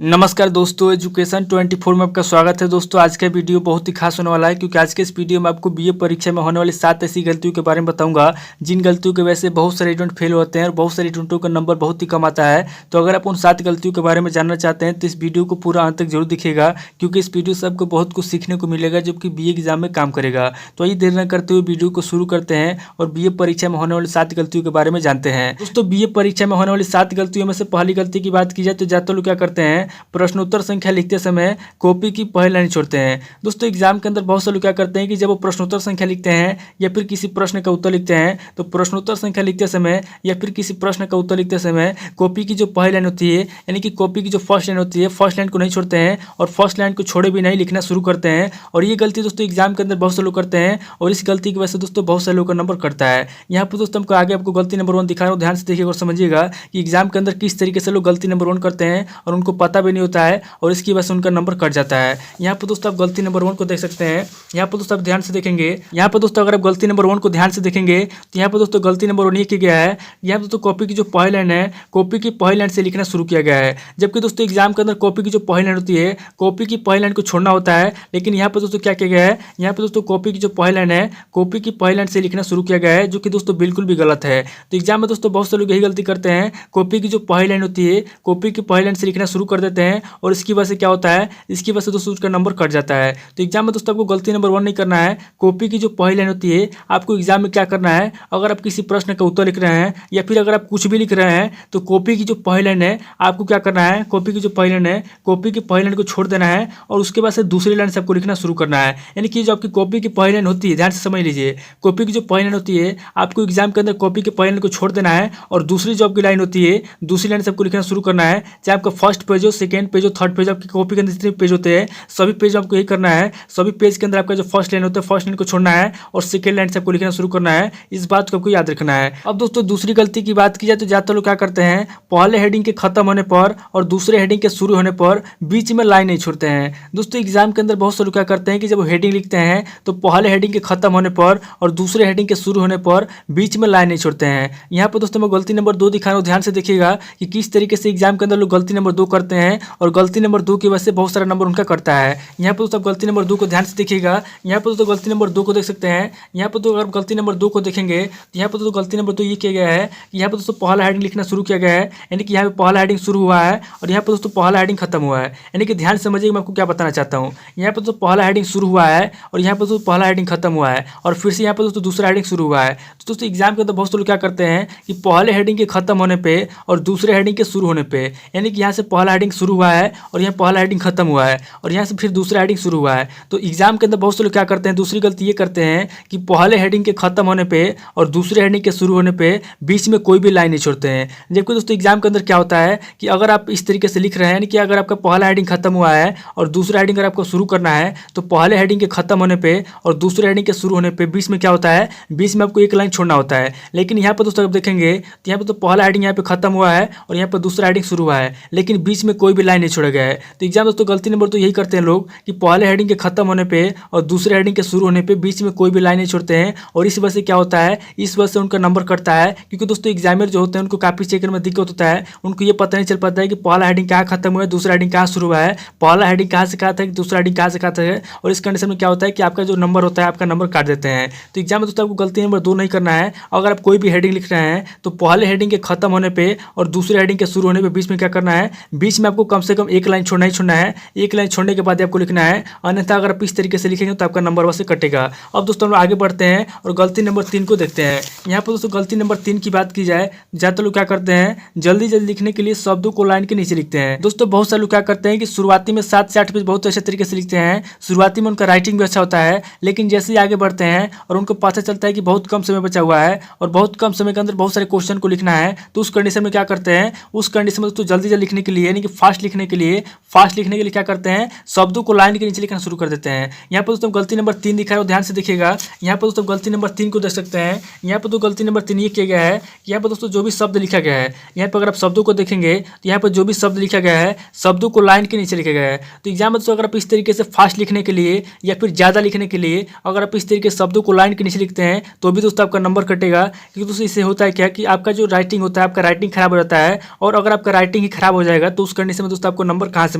नमस्कार दोस्तों, एजुकेशन 24 में आपका स्वागत है। दोस्तों आज का वीडियो बहुत ही खास होने वाला है क्योंकि आज के इस वीडियो में आपको बीए परीक्षा में होने वाली 7 ऐसी गलतियों के बारे में बताऊंगा जिन गलतियों की वजह से बहुत सारे स्टूडेंट फेल होते हैं और बहुत सारे स्टूडेंटों का नंबर बहुत ही कम आता है। तो अगर आप उन 7 गलतियों के बारे में जानना चाहते हैं तो इस वीडियो को पूरा अंत तक जरूर दिखेगा क्योंकि इस वीडियो से आपको बहुत कुछ सीखने को मिलेगा जबकि बीए एग्जाम में काम करेगा। तो आइए देर न करते हुए वीडियो को शुरू करते हैं और बीए परीक्षा में होने वाली 7 गलतियों के बारे में जानते हैं। दोस्तों बीए परीक्षा में होने वाली 7 गलतियों में से पहली गलती की बात की जाए तो ज्यादातर लोग क्या करते हैं, प्रश्नोत्तर संख्या लिखते समय कॉपी की पहली लाइन छोड़ते हैं। दोस्तों एग्जाम के अंदर बहुत से लोग क्या करते हैं कि जब वो प्रश्नोत्तर संख्या लिखते हैं या फिर किसी प्रश्न का उत्तर लिखते हैं तो प्रश्नोत्तर संख्या लिखते समय या फिर किसी प्रश्न का उत्तर लिखते समय कॉपी की जो पहली लाइन होती है यानी कि कॉपी की जो फर्स्ट लाइन होती है फर्स्ट लाइन को नहीं छोड़ते हैं और फर्स्ट लाइन को छोड़े भी नहीं लिखना शुरू करते हैं। और ये गलती दोस्तों एग्जाम के अंदर बहुत से लोग करते हैं और इस गलती की वजह से दोस्तों बहुत सारे लोगों का नंबर कटता है। यहाँ पर दोस्तों हमको आगे आपको गलती नंबर 1 दिखा रहा हूँ, ध्यान से देखिएगा और समझिएगा कि एग्जाम के अंदर किस तरीके से लोग गलती नंबर 1 करते हैं और उनको पता भी नहीं होता है और इसकी वजह से उनका नंबर कट जाता है। यहाँ पर दोस्तों आप गलती नंबर 1 को देख सकते हैं। यहाँ पर दोस्तों आप ध्यान से देखेंगे, यहाँ पर दोस्तों अगर आप गलती नंबर 1 को ध्यान से देखेंगे तो यहाँ पर दोस्तों गलती नंबर 1 ये किया गया है। यहाँ पर दोस्तों कॉपी की जो पहली लाइन है कॉपी की पहली लाइन से लिखना शुरू किया गया है, जबकि दोस्तों एग्जाम के अंदर कॉपी की जो पहली लाइन होती है कॉपी की पहली लाइन को छोड़ना होता है। लेकिन यहाँ पर दोस्तों क्या किया गया है, यहाँ पर दोस्तों कॉपी की जो पहली लाइन है कॉपी की पहली लाइन से लिखना शुरू किया गया है, जो कि दोस्तों बिल्कुल भी गलत है। तो एग्जाम में दोस्तों बहुत से लोग यही गलती करते हैं, कॉपी की जो पहली लाइन होती है कॉपी की पहली लाइन से लिखना शुरू कर देते हैं और इसकी वजह से क्या होता है, इसकी वजह से दोस्तों उसका नंबर कट जाता है। तो एग्जाम में दोस्तों आपको गलती नंबर 1 नहीं करना है, कॉपी की जो पहली लाइन होती है आपको एग्जाम में क्या करना है, अगर आप किसी प्रश्न का उत्तर लिख रहे हैं या फिर अगर आप कुछ भी लिख रहे हैं तो कॉपी की जो पहली लाइन है आपको क्या करना है, कॉपी की जो पहली लाइन है कॉपी की पहली लाइन को छोड़ देना है और उसके बाद से दूसरी लाइन से आपको लिखना शुरू करना है। यानी कि जो आपकी कॉपी की पहली लाइन होती है, ध्यान से समझ लीजिए, कॉपी की जो पहली लाइन होती है आपको एग्जाम के अंदर कॉपी की पहली लाइन को छोड़ देना है और दूसरी जो आपकी लाइन होती है दूसरी लाइन से आपको लिखना शुरू करना है। चाहे आपका फर्स्ट पेज हो, सेकंड पेज हो, थर्ड पेज, आपकी कॉपी के अंदर जितने पेज होते हैं सभी पेज आपको यही करना है। सभी पेज के अंदर आपका जो फर्स्ट लाइन होता है फर्स्ट लाइन को छोड़ना है और सेकंड लाइन से आपको लिखना शुरू करना है। इस बात को आपको याद रखना है। अब दोस्तों दूसरी गलती की बात की जाए तो ज्यादातर लोग क्या करते हैं, पहले हेडिंग के खत्म होने पर और दूसरे हेडिंग के शुरू होने पर बीच में लाइन नहीं छोड़ते हैं। दोस्तों एग्जाम के अंदर बहुत से लोग क्या करते हैं कि जब वो हेडिंग लिखते हैं तो पहले हेडिंग के खत्म होने पर और दूसरे हेडिंग के शुरू होने पर बीच में लाइन नहीं छोड़ते हैं। यहाँ पर दोस्तों मैं गलती नंबर 2 दिखा रहा हूँ, ध्यान से देखिएगा कि किस तरीके से एग्जाम के अंदर लोग गलती नंबर 2 करते हैं और गलती नंबर 2 की वजह से बहुत सारा नंबर उनका कटता है। यहाँ पर दोस्तों गलती नंबर 2 को ध्यान से देखिएगा, यहाँ पर दोस्तों गलती नंबर 2 को देख सकते हैं। यहाँ पर तो अगर गलती नंबर 2 को देखेंगे तो यहाँ पर दोस्तों गलती नंबर 2 ये किया गया है, यहाँ पर दोस्तों पहला हेडिंग लिखना शुरू किया गया है, यानी कि यहाँ पे पहला हेडिंग शुरू हुआ है और यहाँ पर दोस्तों पहला हेडिंग खत्म हुआ है। यानी कि ध्यान समझिए मैं आपको क्या बताना चाहता हूँ, यहाँ पर दोस्तों पहला हेडिंग शुरू हुआ है और यहाँ पर दोस्तों पहला हेडिंग खत्म हुआ है और फिर से यहाँ पर दोस्तों दूसरा हेडिंग शुरू हुआ है। तो दोस्तों एग्जाम के अंदर बहुत से लोग क्या करते हैं कि पहले हेडिंग के खत्म होने पे और दूसरे हेडिंग के शुरू होने पे, यानी कि यहाँ से पहला हेडिंग शुरू हुआ है और यहाँ पहला हेडिंग खत्म हुआ है और यहाँ से फिर दूसरा हेडिंग शुरू हुआ है। तो एग्जाम के अंदर बहुत से लोग क्या करते हैं, दूसरी गलती ये करते हैं कि पहले हेडिंग के खत्म होने पे और दूसरे हेडिंग के शुरू होने पे बीच में कोई भी लाइन नहीं छोड़ते हैं। जबकि दोस्तों एग्जाम के अंदर क्या होता है कि अगर आप इस तरीके से लिख रहे हैं कि अगर आपका पहला हेडिंग खत्म हुआ है और दूसरा हेडिंग अगर आपको शुरू करना है तो पहले हेडिंग के खत्म होने पे और दूसरे हेडिंग के शुरू होने पे बीच में क्या होता है, बीच में आपको एक लाइन छोड़ना होता है। लेकिन यहाँ पर दोस्तों आप देखेंगे तो यहाँ पर तो पहला हेडिंग यहाँ पे खत्म हुआ है और यहाँ पर दूसरा हेडिंग शुरू हुआ है लेकिन बीच में कोई भी लाइन नहीं छोड़ा गया है। तो एग्जाम दोस्तों गलती नंबर तो यही करते हैं लोग कि पहले हेडिंग के खत्म होने पे और दूसरे हेडिंग के शुरू होने पे बीच में कोई भी लाइन नहीं छोड़ते हैं और इस वजह से क्या होता है, इस वजह से उनका नंबर कटता है। क्योंकि दोस्तों एग्जामिनर जो होते हैं उनको काफी चेक करने में दिक्कत होता है, उनको ये पता नहीं चल पाता है कि पहला हेडिंग कहाँ खत्म हुआ है, दूसरा हेडिंग कहाँ शुरू हुआ है, पहला हेडिंग कहाँ से कहा था कि दूसरा हेडिंग कहाँ से कहा था। और इस कंडीशन में क्या होता है कि आपका जो नंबर होता है आपका नंबर काट देते हैं। तो एग्जाम में दोस्तों आपको गलती नंबर 2 नहीं करना है। अगर आप कोई भी हेडिंग लिख रहे हैं तो पहले हेडिंग के खत्म होने पे और दूसरे हेडिंग के शुरू होने पे बीच में क्या करना है, बीच में आपको कम से कम एक लाइन छोड़ना ही छोड़ना है। एक लाइन छोड़ने के बाद आपको लिखना है, अन्यथा अगर आप इस तरीके से लिखेंगे तो आपका नंबर वैसे कटेगा। अब दोस्तों हम आगे बढ़ते हैं और गलती नंबर 3 को देखते हैं। यहाँ पर दोस्तों गलती नंबर 3 की बात की जाए, ज्यादातर लोग क्या करते हैं, जल्दी जल्दी लिखने के लिए शब्दों को लाइन के नीचे लिखते हैं। दोस्तों बहुत सारे लोग क्या करते हैं कि शुरुआती में 7 से 8 पेज बहुत अच्छे तरीके से लिखते हैं, शुरुआती में उनका राइटिंग भी अच्छा होता है, लेकिन जैसे ही आगे बढ़ते हैं और उनको पता चलता है कि बहुत कम समय बचा हुआ है और बहुत कम समय के अंदर बहुत सारे क्वेश्चन को लिखना है, तो उस कंडीशन में क्या करते हैं, उस कंडीशन में दोस्तों जल्दी जल्दी लिखने के लिए यानी कि फास्ट लिखने के लिए क्या करते हैं, शब्दों को लाइन के नीचे लिखना शुरू कर देते हैं। यहाँ पर दोस्तों गलती नंबर 3 दिखा है, ध्यान से देखिएगा। यहाँ पर दोस्तों गलती नंबर 3 को देख सकते हैं। यहाँ पर तो गलती नंबर 3 ये किया गया है, यहाँ पर दोस्तों जो भी शब्द लिखा गया है, यहाँ पर अगर आप शब्दों को देखेंगे तो यहाँ पर जो भी शब्द लिखा गया है शब्दों को लाइन के नीचे लिखा गया है। तो एग्जाम में दोस्तों अगर आप इस तरीके से फास्ट लिखने के लिए या फिर ज़्यादा लिखने के लिए अगर आप इस तरीके से शब्दों को लाइन के नीचे लिखते हैं तो भी दोस्तों आपका नंबर कटेगा। क्योंकि दोस्तों इससे होता है क्या कि आपका जो राइटिंग होता है आपका राइटिंग खराब हो जाता है और अगर आपका राइटिंग ही खराब हो जाएगा तो उस कंडीशन में दोस्तों आपको नंबर कहाँ से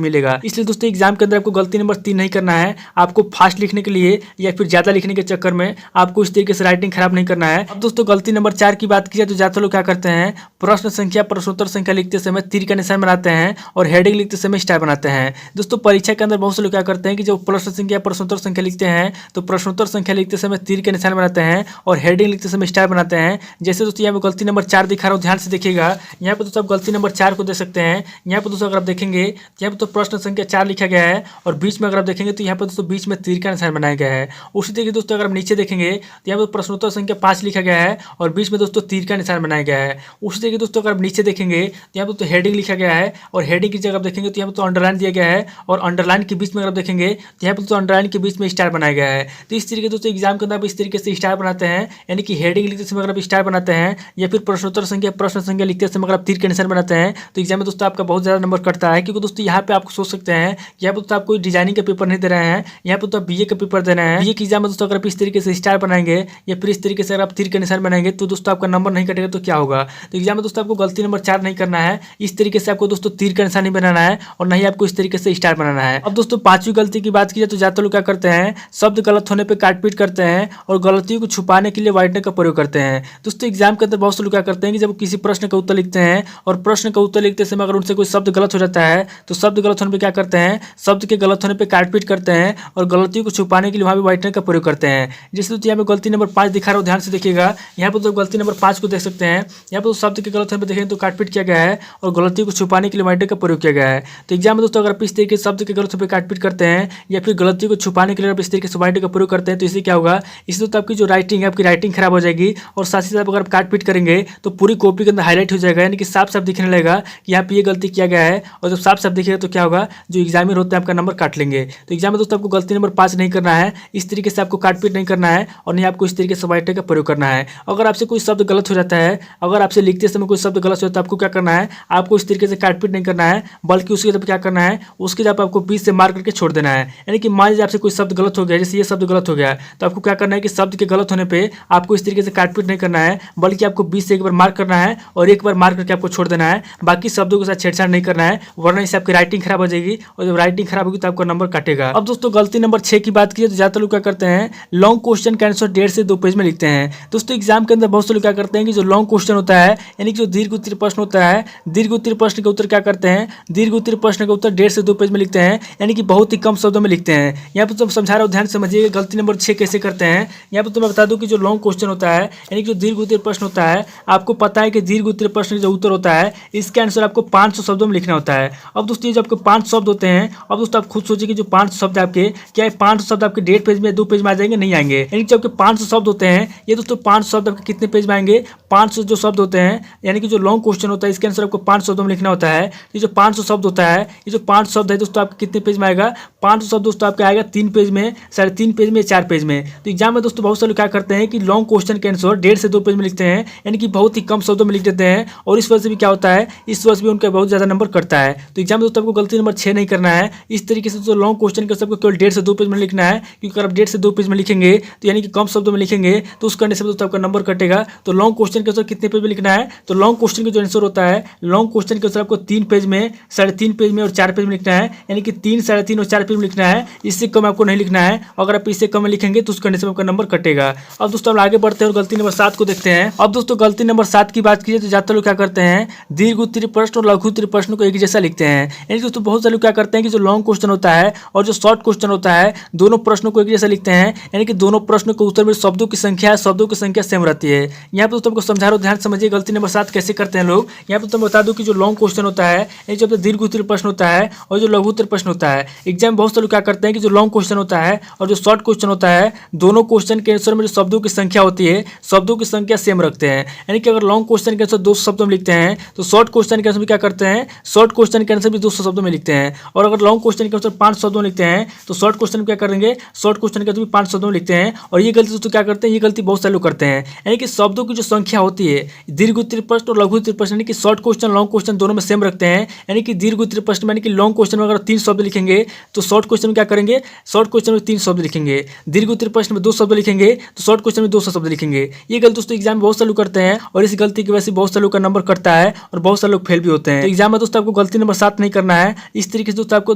मिलेगा। इसलिए दोस्तों एग्जाम के अंदर आपको गलती नंबर 3 नहीं करना है। आपको फास्ट लिखने के लिए या फिर ज्यादा लिखने के चक्कर में आपको इस तरीके से राइटिंग खराब नहीं करना है। अब दोस्तों गलती नंबर 4 की बात की जाए तो ज्यादा लोग क्या करते हैं, प्रश्न संख्या प्रश्नोत्तर संख्या लिखते समय तीर का निशान बनाते हैं और हेडिंग लिखते समय स्टार बनाते हैं। दोस्तों परीक्षा के अंदर बहुत से लोग क्या करते हैं कि जब प्रश्न संख्या प्रश्नोत्तर संख्या लिखते हैं तो प्रश्नोत्तर संख्या लिखते समय तीर के निशान बनाते हैं और हेडिंग लिखते समय स्टार बनाते हैं। जैसे दोस्तों यहाँ पे गलती नंबर 4 दिखा रहा हूँ, ध्यान से देखिएगा। यहाँ पे दोस्तों आप गलती नंबर 4 को देख सकते हैं। यहाँ पे दोस्तों अगर आप देखेंगे यहाँ पे तो प्रश्न संख्या 4 लिखा गया है और बीच में अगर आप देखेंगे तो यहाँ पे दोस्तों बीच में तीर का निशान बनाया गया है। उसी तरीके दोस्तों अगर आप नीचे देखेंगे तो यहाँ पे प्रश्नोत्तर संख्या 5 लिखा गया है और बीच में दोस्तों तीर का निशान बनाया गया है। उसी तरीके दोस्तों अगर आप नीचे देखेंगे तो यहाँ पे तो हेडिंग लिखा गया है और हेडिंग की जगह आप देखेंगे तो यहाँ पे तो अंडरलाइन दिया गया है और अंडरलाइन के बीच में अगर आप देखेंगे तो यहाँ पे तो अंडरलाइन के बीच में स्टार बनाया गया है। तो इस तरीके दोस्तों एग्जाम के अंदर आप इस तरीके से स्टार बनाते हैं, यानी कि हेडिंग लिखते समय अगर आप स्टार बनाते हैं या फिर प्रश्नोत्तर संख्या प्रश्न संख्या लिखते समय अगर आप तीर के निशान बनाते हैं तो एग्जाम में दोस्तों आपका बहुत ज़्यादा नंबर कटता है। क्योंकि दोस्तों यहाँ पे आप सोच सकते हैं कि यहाँ पे दोस्तों आप कोई डिजाइनिंग का पेपर नहीं दे रहे हैं, यहाँ पे तो आप बीए का पेपर दे रहे हैं। बीए के एग्जाम में दोस्तों अगर आप इस तरीके से स्टार बनाएंगे या फिर इस तरीके से अगर आप तीर के निशान बनाएंगे तो दोस्तों आपका नंबर नहीं कटेगा तो क्या होगा। तो एग्जाम में दोस्तों आपको गलती नंबर 4 नहीं करना है। इस तरीके से आपको दोस्तों तीर का निशान नहीं बनाना है और नहीं आपको इस तरीके से स्टार बनाना है। अब दोस्तों 5वीं गलती की बात की जाए तो ज्यादातर लोग क्या करते हैं, शब्द गलत होने पे काटपीट करते हैं और गलतियों को छुपाने के लिए व्हाइटनर का प्रयोग करते हैं। दोस्तों एग्जाम के अंदर बहुत से लोग क्या करते हैं कि जब किसी प्रश्न का उत्तर लिखते हैं और प्रश्न का उत्तर लिखते समय अगर उनसे कोई शब्द गलत हो जाता है तो शब्द गलत होने पे क्या करते हैं, शब्द के गलत होने पे काटपीट करते हैं और गलतियों को छुपाने के लिए वहां भी व्हाइटनर का प्रयोग करते हैं। जैसे दोस्तों यहाँ पे गलती नंबर 5 दिखा रहा हूँ, ध्यान से देखिएगा। यहाँ पे तो गलती नंबर 5 को देख सकते हैं। यहाँ पे शब्द के गलत होने पर देखें तो काटपीट किया गया है और गलती को छुपाने के लिए व्हाइटनर का प्रयोग किया गया है। तो एग्जाम में दोस्तों अगर आप इस तरीके से शब्द के गलत होने पर काटपीट करते हैं या फिर गलती को छुपाने के लिए आप इस तरीके से व्हाइटनर का प्रयोग करते हैं तो इससे क्या होगा, इससे तो आपकी जो राइटिंग है आपकी राइटिंग खराब हो जाएगी और साथ ही साथ अगर आप काटपीट करेंगे तो पूरी कॉपी के अंदर हाईलाइट हो जाएगा, यानी कि साफ साफ दिखने लगेगा कि यहाँ पे ये गलती किया गया है। और जब साफ साफ दिखेगा तो क्या होगा, जो एग्जामिनर होते हैं आपका नंबर काट लेंगे। तो एग्जाम में दोस्तों आपको गलती नंबर 5 नहीं करना है, इस तरीके से आपको काटपीट नहीं करना है और नहीं आपको इस तरीके से व्हाइटनर का प्रयोग करना है। अगर आपसे कोई शब्द गलत हो जाता है, अगर आपसे लिखते समय कोई शब्द गलत हो जाता है, आपको क्या करना है, आपको इस तरीके से काटपीट नहीं करना है बल्कि उसकी जब क्या करना है, उसकी जब आपको बीच से मार करके छोड़ देना है। यानी कि मान लीजिए आपसे कोई शब्द गलत हो गया, जैसे ये शब्द गलत हो गया तो आपको क्या करना है कि शब्द के गलत होने पे आपको इस तरीके से काटपीट नहीं करना है बल्कि आपको बीच से एक बार मार्क करना है और एक बार मार्क करके आपको छोड़ देना है। बाकी शब्दों के साथ छेड़छाड़ नहीं करना है, वरना इससे आपकी राइटिंग खराब हो जाएगी और जब राइटिंग खराब होगी तो आपका नंबर काटेगा। अब दोस्तों गलती नंबर 6 की बात की तो ज्यादातर लोग क्या करते हैं, लॉन्ग क्वेश्चन का आंसर 1.5 से 2 पेज में लिखते हैं। दोस्तों एग्जाम के अंदर बहुत से लोग क्या करते हैं कि जो लॉन्ग क्वेश्चन होता है, यानी कि जो दीर्घ उत्तरीय प्रश्न होता है, दीर्घ उत्तरीय प्रश्न का उत्तर क्या करते हैं, दीर्घ उत्तरीय प्रश्न का उत्तर 1.5 से 2 पेज में लिखते हैं, यानी कि बहुत ही कम शब्दों में लिखते हैं। यहाँ पर तो समझा रहा हूँ, ध्यान समझिएगा गलती नंबर 6 कैसे करते हैं। यहाँ पर तो मैं बता दूं कि जो लॉन्ग क्वेश्चन होता है, यानी कि जो दीर्घ उत्तरीय प्रश्न होता है, आपको पता है कि दीर्घ उत्तरीय प्रश्न का जो उत्तर होता है इसके आंसर आपको 500 शब्दों में लिखना होता है। अब दोस्तों ये जो आपके 5 शब्द होते हैं, अब दोस्तों आप खुद सोचिए कि जो 500 शब्द आपके, क्या 500 शब्द आपके 1.5 पेज में 2 पेज में आ जाएंगे, नहीं आएंगे। यानी कि जो आपके 500 शब्द होते हैं, ये दोस्तों 500 शब्द आपके कितने पेज में आएंगे, 500 जो शब्द होते हैं, यानी कि जो लॉन्ग क्वेश्चन होता है इसके आंसर आपको 500 शब्दों में लिखना होता है। ये जो 500 शब्द होता है, ये जो 500 शब्द है दोस्तों आपके कितने पेज में आएगा, 500 शब्द दोस्तों आपके आएगा 3 पेज में, 3.5 पेज में, 4 पेज में। तो एग्जाम में दोस्तों बहुत सारे लोग क्या करते हैं कि लॉन्ग क्वेश्चन के आंसर 1.5 से 2 पेज में लिखते हैं, यानी कि बहुत ही कम शब्दों में लिख देते हैं और इस वजह से भी क्या होता है, इस वजह से भी उनका बहुत ज्यादा नंबर कटता है। तो एग्जाम में दोस्तों आपको गलती नंबर 6 नहीं करना है। इस तरीके से जो लॉन्ग क्वेश्चन के सबको केवल 1.5 से 2 पेज में लिखना है, क्योंकि अगर आप 1.5 से 2 पेज में लिखेंगे तो यानी कि कम शब्दों में लिखेंगे तो उस करने से दोस्तों आपका नंबर कटेगा। तो लॉन्ग क्वेश्चन के आंसर कितने पेज में लिखना है, तो लॉन्ग क्वेश्चन का जो आंसर होता है, लॉन्ग क्वेश्चन के आंसर आपको 3 पेज में, 3.5 पेज में और 4 पेज में लिखना है, यानी कि 3, 3.5 और 4 पेज में लिखना है। इससे कम आपको नहीं लिखना है। अगर आप इससे कम में लिखेंगे तो उस करने से आपका नंबर कटेगा। अब दोस्तों हम आगे बढ़ते हैं और गलती नंबर 7 को देखते हैं। अब दोस्तों गलती नंबर 7 की बात कीजिए तो ज्यादातर लोग क्या करते हैं, दीर्घ उत्तरीय प्रश्न और लघु उत्तरीय प्रश्न को एक जैसा लिखते हैं। यानी दोस्तों बहुत सारे लोग क्या करते हैं कि जो लॉन्ग क्वेश्चन होता है और जो शॉर्ट क्वेश्चन होता है, दोनों प्रश्नों को एक जैसा लिखते हैं, यानी कि दोनों प्रश्नों के उत्तर में शब्दों की संख्या सेम रहती है। यहाँ पे दोस्तों आपको समझा रहा हूँ, ध्यान समझिए गलती नंबर 7 कैसे करते हैं लोग। यहाँ पे तो मैं बता दूं कि जो लॉन्ग क्वेश्चन होता है, यानी जो दीर्घ उत्तरीय प्रश्न होता है और जो लघु उत्तरीय प्रश्न होता है, एग्जाम बहुत सारे लोग क्या करते हैं कि जो लॉन्ग क्वेश्चन होता है और जो शॉर्ट क्वेश्चन होता है, दोनों क्वेश्चन के आंसर में जो शब्दों की संख्या होती है, शब्दों की संख्या सेम रखते हैं। यानी कि अगर लॉन्ग क्वेश्चन के आंसर 200 शब्दों में लिखते हैं तो शॉर्ट क्वेश्चन के आंसर भी क्या करते हैं, शॉर्ट क्वेश्चन के आंसर भी 200 शब्दों में लिखते हैं। और अगर लॉन्ग क्वेश्चन के आंसर 5 शब्दों में लिखते हैं तो शॉर्ट क्वेश्चन में क्या करेंगे, शॉर्ट क्वेश्चन के आंसर भी 5 शब्दों में लिखते हैं। और ये गलती दोस्तों क्या करते हैं, ये गलती बहुत सारे लोग करते हैं। यानी कि शब्दों की जो संख्या होती है, दीर्घ उत्तरीय प्रश्न और लघु उत्तरीय प्रश्न, यानी कि शॉर्ट क्वेश्चन लॉन्ग क्वेश्चन दोनों में सेम रखते हैं। यानी कि दीर्घ उत्तरीय प्रश्न यानी कि लॉन्ग क्वेश्चन में अगर 3 शब्द लिखेंगे तो शॉर्ट क्वेश्चन में क्या करेंगे, शॉर्ट क्वेश्चन में 3 शब्द लिखेंगे। दीर्घ उत्तरीय प्रश्न में 2 शब्द लिखेंगे तो शॉर्ट क्वेश्चन में 200 शब्द लिखेंगे। ये गलती दोस्तों एग्जाम में बहुत सारे लोग करते हैं और इस गलती की वजह से बहुत सारे लोग का नंबर कटता है और बहुत सारे लोग फेल भी होते हैं। तो एग्जाम में दोस्तों आपको आपको गलती नंबर 7 नहीं करना है। इस तरीके से दोस्तों आपको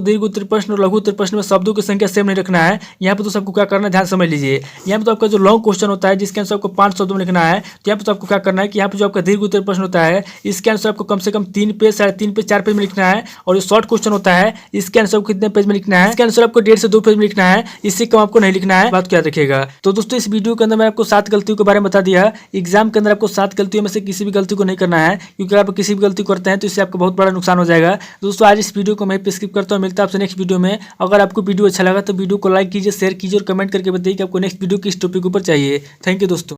दीर्घ उत्तरीय प्रश्न और लघु उत्तरीय प्रश्न में शब्दों की संख्या सेम नहीं रखना है। यहाँ पे दोस्तों आपको क्या करना है, ध्यान समझ लीजिए। यहाँ पे तो आपका जो लॉन्ग क्वेश्चन होता है जिसके आंसर आपको 5 शब्दों में लिखना है, तो यहाँ पे तो आपको क्या करना है कि यहाँ पे जो आपका दीर्घ उत्तरीय प्रश्न होता है इसके आंसर आपको कम से कम 3 पेज, 3.5 पेज, 4 पेज में लिखना है। और जो शॉर्ट क्वेश्चन होता है इसके आंसर आपको कितने पेज में लिखना है, इसके आंसर आपको 1.5 से 2 पेज में लिखना है, इससे कम आपको नहीं लिखना है। बात क्या रखिएगा। तो दोस्तों इस वीडियो के अंदर मैंने आपको 7 गलतियों के बारे में बता दिया। एग्जाम के अंदर आपको 7 गलतियों में से किसी भी गलती को नहीं करना है, क्योंकि अगर आप किसी भी गलती करते हैं तो इससे आपको बहुत बड़ा नुकसान हो जाएगा। दोस्तों आज इस वीडियो को मैं स्किप करता हूँ, मिलता है आपसे नेक्स्ट वीडियो में। अगर आपको वीडियो अच्छा लगा तो वीडियो को लाइक कीजिए, शेयर कीजिए और कमेंट करके बताइए कि आपको नेक्स्ट वीडियो किस टॉपिक ऊपर चाहिए। थैंक यू दोस्तों।